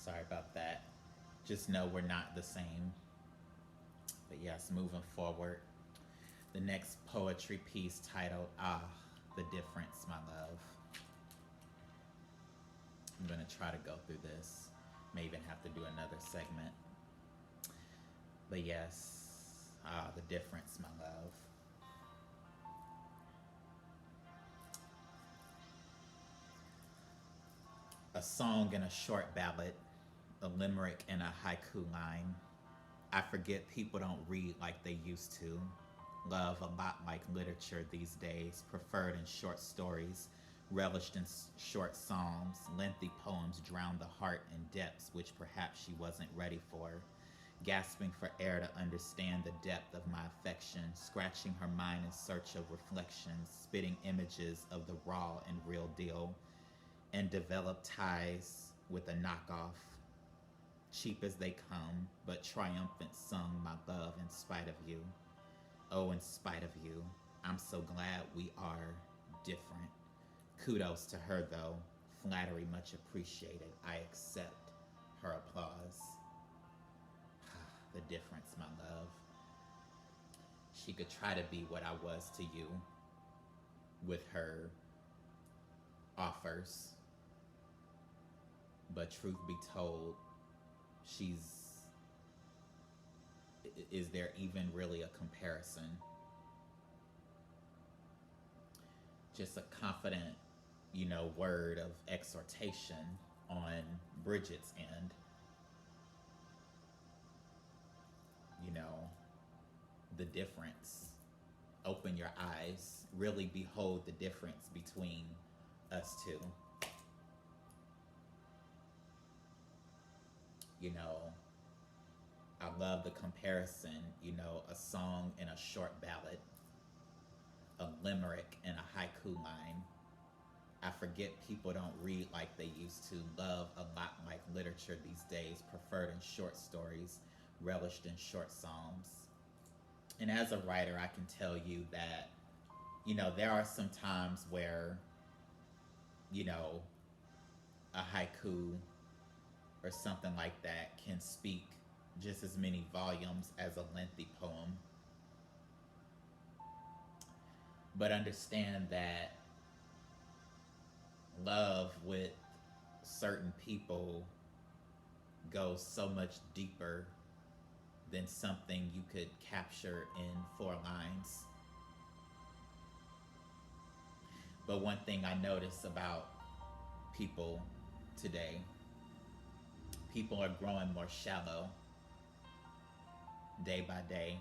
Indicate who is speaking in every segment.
Speaker 1: Sorry about that. Just know we're not the same. But yes, moving forward. The next poetry piece titled Ah, the Difference, My Love. I'm going to try to go through this. May even have to do another segment. But yes, ah, the difference, my love. A song and a short ballad, a limerick and a haiku line. I forget people don't read like they used to. Love a lot like literature these days, preferred in short stories, relished in short psalms. Lengthy poems drown the heart in depths which perhaps she wasn't ready for. Gasping for air to understand the depth of my affection, scratching her mind in search of reflections, spitting images of the raw and real deal, and develop ties with a knockoff, cheap as they come, but triumphant sung my love in spite of you. Oh, in spite of you, I'm so glad we are different. Kudos to her though, flattery much appreciated. I accept her applause. The difference, my love. She could try to be what I was to you with her offers, but truth be told, she's is there even really a comparison? Just a confident, word of exhortation on Bridget's end. You know, the difference. Open your eyes. Really behold the difference between us two. You know, I love the comparison, a song and a short ballad, a limerick and a haiku line. I forget people don't read like they used to. Love a lot like literature these days, preferred in short stories, relished in short psalms. And as a writer, I can tell you that, there are some times where, you know, a haiku or something like that can speak just as many volumes as a lengthy poem. But understand that love with certain people goes so much deeper than something you could capture in 4 lines. But one thing I notice about people today, people are growing more shallow day by day.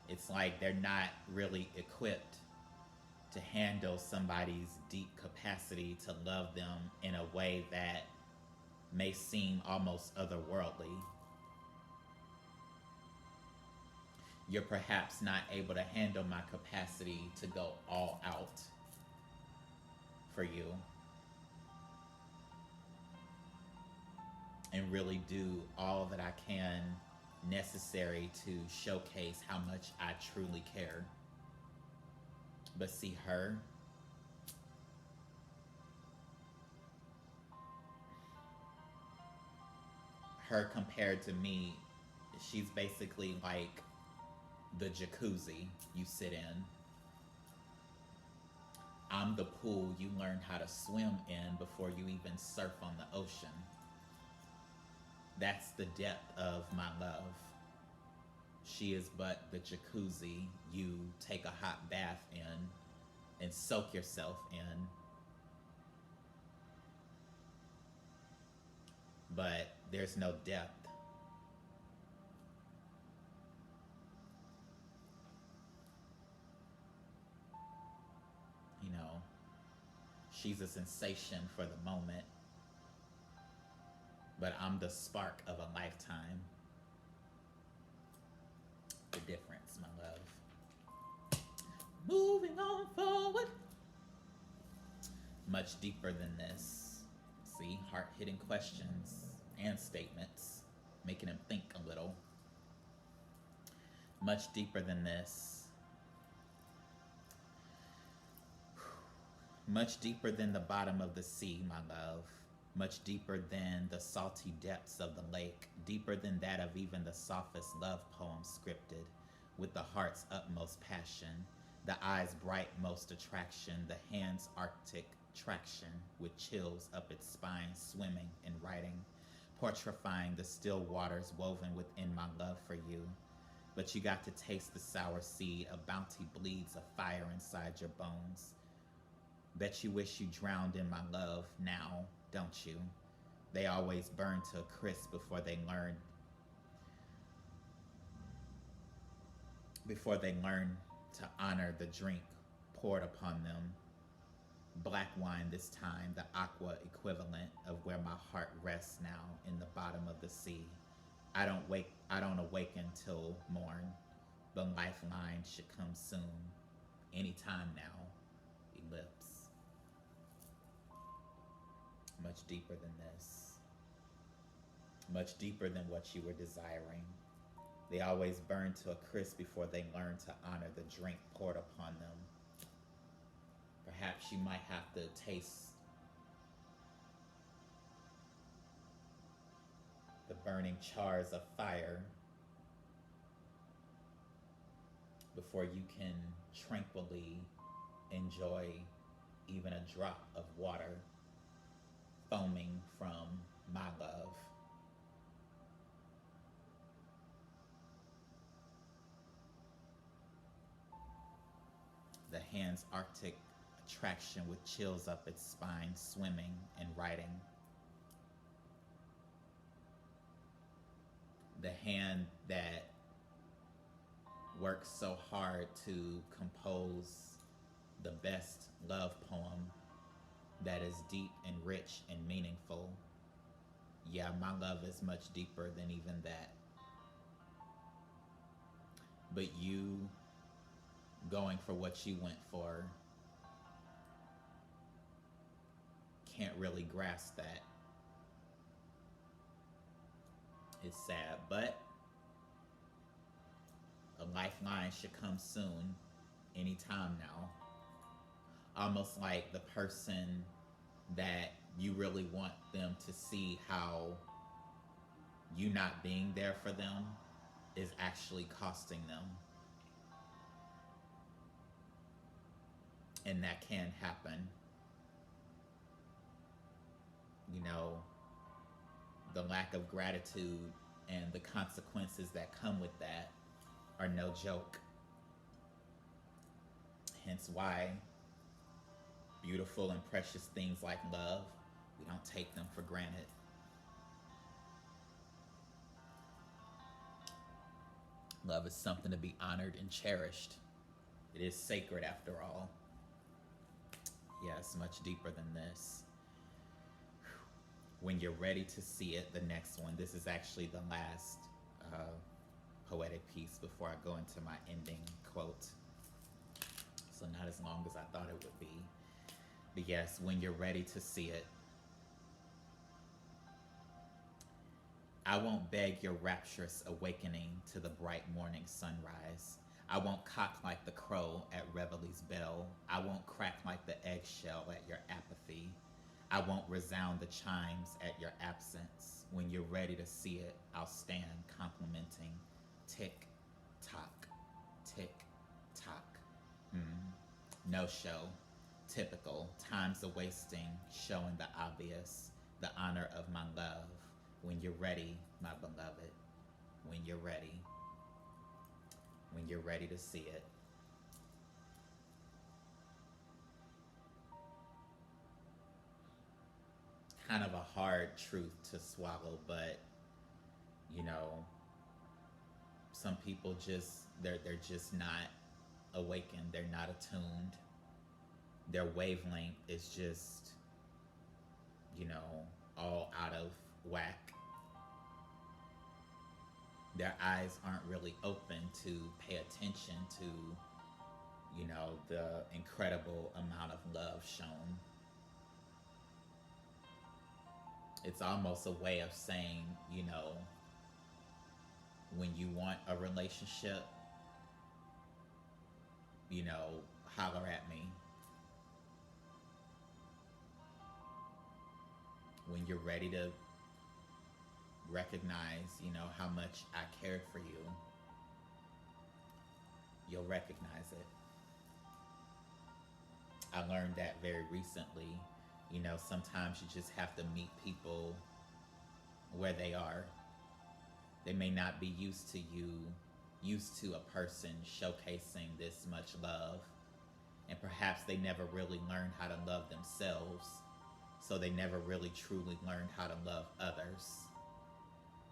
Speaker 1: It's like they're not really equipped to handle somebody's deep capacity to love them in a way that may seem almost otherworldly. You're perhaps not able to handle my capacity to go all out for you and really do all that I can necessary to showcase how much I truly care. But see her compared to me, she's basically like the jacuzzi you sit in. I'm the pool you learn how to swim in before you even surf on the ocean. That's the depth of my love. She is but the jacuzzi you take a hot bath in and soak yourself in. But there's no depth. You know, she's a sensation for the moment, but I'm the spark of a lifetime. The difference, my love. Moving on forward. Much deeper than this. See, heart hitting questions and statements, making him think a little. Much deeper than this. Much deeper than the bottom of the sea, my love. much deeper than the salty depths of the lake, deeper than that of even the softest love poem scripted, with the heart's utmost passion, the eyes' bright most attraction, the hands' arctic traction, with chills up its spine, swimming in writing, portrifying the still waters woven within my love for you. But you got to taste the sour seed, a bounty bleeds a fire inside your bones. Bet you wish you drowned in my love now, don't you? They always burn to a crisp before they learn to honor the drink poured upon them. Black wine this time, the aqua equivalent of where my heart rests now in the bottom of the sea. I don't awaken till morn. The lifeline should come soon. Anytime now. Ellipse. Much deeper than this. Much deeper than what you were desiring. They always burn to a crisp before they learn to honor the drink poured upon them. Perhaps you might have to taste the burning chars of fire before you can tranquilly enjoy even a drop of water foaming from my love. The hand's arctic attraction with chills up its spine, swimming and writing. The hand that works so hard to compose the best love poem that is deep and rich and meaningful. Yeah, my love is much deeper than even that. But you going for what you went for can't really grasp that. It's sad, but a lifeline should come soon, anytime now. Almost like the person that you really want them to see how you not being there for them is actually costing them. And that can happen. You know, the lack of gratitude and the consequences that come with that are no joke. Hence why beautiful and precious things like love, we don't take them for granted. Love is something to be honored and cherished. It is sacred after all. Yes, much deeper than this. When you're ready to see it, the next one. This is actually the last poetic piece before I go into my ending quote. So not as long as I thought it would be. But yes, when you're ready to see it, I won't beg your rapturous awakening to the bright morning sunrise. I won't cock like the crow at revelie's bell. I won't crack like the eggshell at your apathy. I won't resound the chimes at your absence. When you're ready to see it, I'll stand complimenting. Tick, tock, tick, tock. No show. Typical. Time's a wasting, showing the obvious. The honor of my love. When you're ready, my beloved. When you're ready. When you're ready to see it. Kind of a hard truth to swallow, but you know, some people just they're just not awakened, they're not attuned. Their wavelength is just, you know, all out of whack. Their eyes aren't really open to pay attention to, you know, the incredible amount of love shown. It's almost a way of saying, you know, when you want a relationship, you know, holler at me. when you're ready to recognize, how much I cared for you, you'll recognize it. I learned that very recently. Sometimes you just have to meet people where they are. They may not be used to a person showcasing this much love. And perhaps they never really learned how to love themselves. So they never really truly learned how to love others.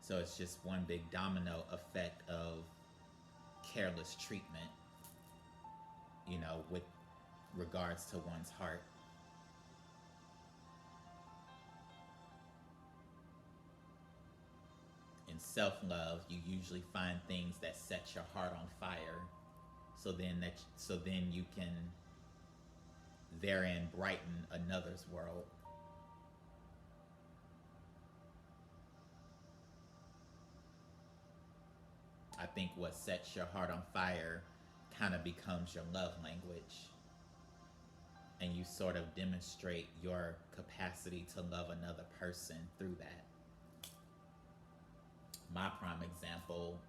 Speaker 1: So it's just one big domino effect of careless treatment, with regards to one's heart. In self-love, you usually find things that set your heart on fire. So then you can therein brighten another's world. I think what sets your heart on fire kind of becomes your love language. And you sort of demonstrate your capacity to love another person through that. My prime example,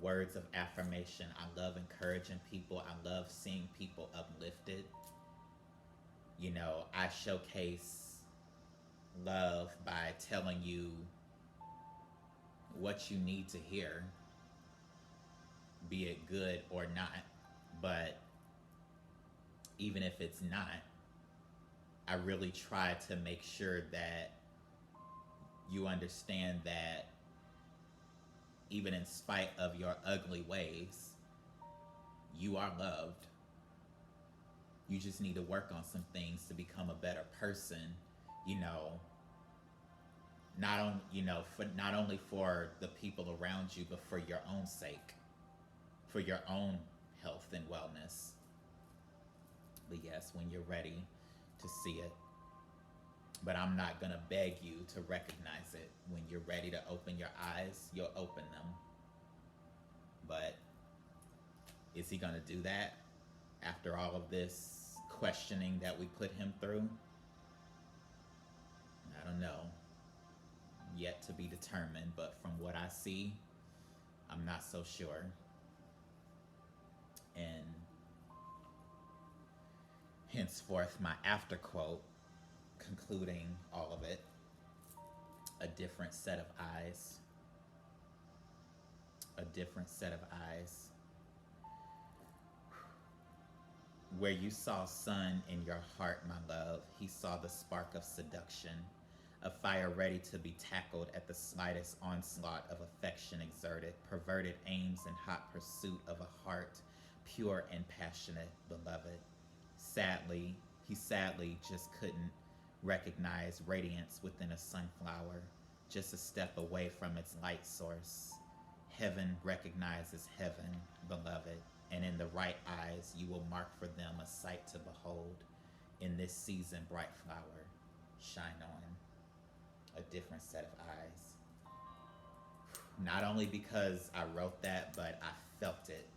Speaker 1: words of affirmation. I love encouraging people. I love seeing people uplifted. I showcase love by telling you what you need to hear, be it good or not. But even if it's not, I really try to make sure that you understand that even in spite of your ugly ways, you are loved. You just need to work on some things to become a better person, not only for the people around you, but for your own sake, for your own health and wellness. But yes, when you're ready to see it. But I'm not going to beg you to recognize it. When you're ready to open your eyes, you'll open them. But is he going to do that after all of this questioning that we put him through? I don't know. Yet to be determined. But from what I see, I'm not so sure. And henceforth, my after quote, concluding all of it, a different set of eyes. A different set of eyes. Where you saw sun in your heart, my love, he saw the spark of seduction, a fire ready to be tackled at the slightest onslaught of affection exerted, perverted aims in hot pursuit of a heart, pure and passionate, beloved. He sadly just couldn't recognize radiance within a sunflower, just a step away from its light source. Heaven recognizes heaven, beloved, and in the right eyes you will mark for them a sight to behold. In this season, bright flower, shine on. A different set of eyes. Not only because I wrote that, but I felt it.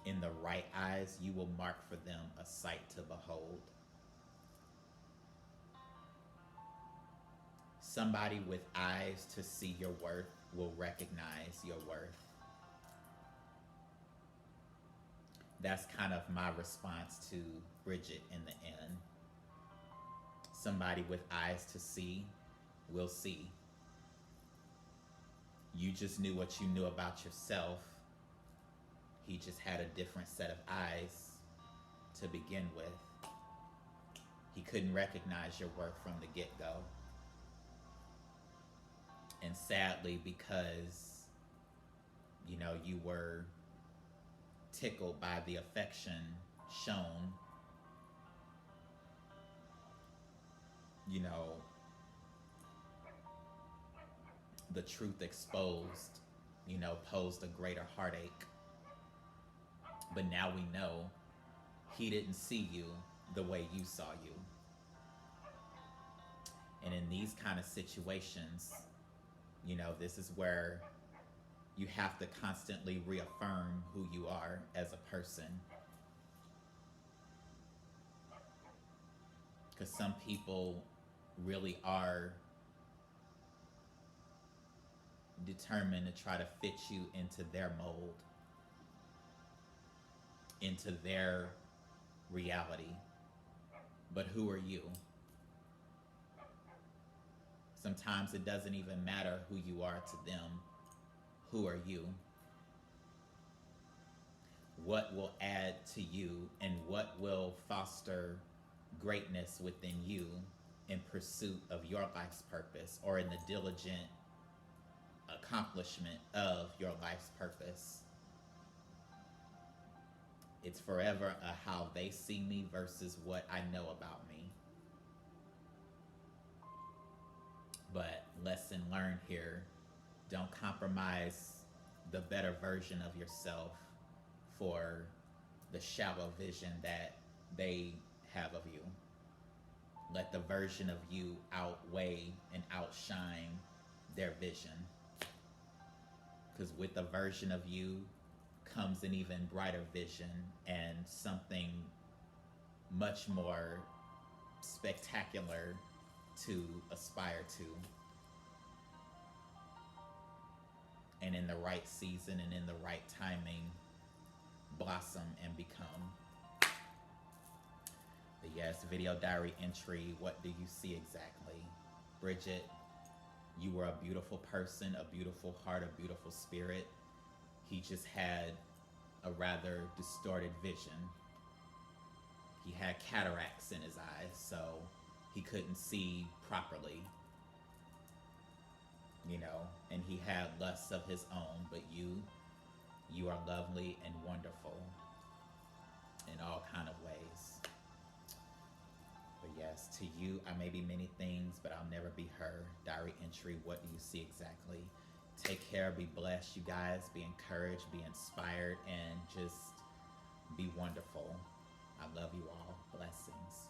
Speaker 1: In the right eyes, you will mark for them a sight to behold. Somebody with eyes to see your worth will recognize your worth. That's kind of my response to Bridget in the end. Somebody with eyes to see will see. You just knew what you knew about yourself. He just had a different set of eyes to begin with. He couldn't recognize your worth from the get-go. And sadly, because, you were tickled by the affection shown, the truth exposed, posed a greater heartache. But now we know he didn't see you the way you saw you. And in these kind of situations, this is where you have to constantly reaffirm who you are as a person. Because some people really are determined to try to fit you into their mold, into their reality. But who are you? Sometimes it doesn't even matter who you are to them. Who are you? What will add to you and what will foster greatness within you in pursuit of your life's purpose or in the diligent accomplishment of your life's purpose? It's forever a how they see me versus what I know about me. But lesson learned here, don't compromise the better version of yourself for the shallow vision that they have of you. Let the version of you outweigh and outshine their vision. Because with the version of you comes an even brighter vision and something much more spectacular to aspire to. And in the right season and in the right timing, blossom and become. But yes, video diary entry, what do you see exactly? Bridget, you were a beautiful person, a beautiful heart, a beautiful spirit. He just had a rather distorted vision. He had cataracts in his eyes, so he couldn't see properly, you know, and he had lusts of his own. But you are lovely and wonderful in all kind of ways. But yes, to you, I may be many things, but I'll never be her. Diary entry, what do you see exactly? Take care, be blessed, you guys. Be encouraged, be inspired, and just be wonderful. I love you all. Blessings.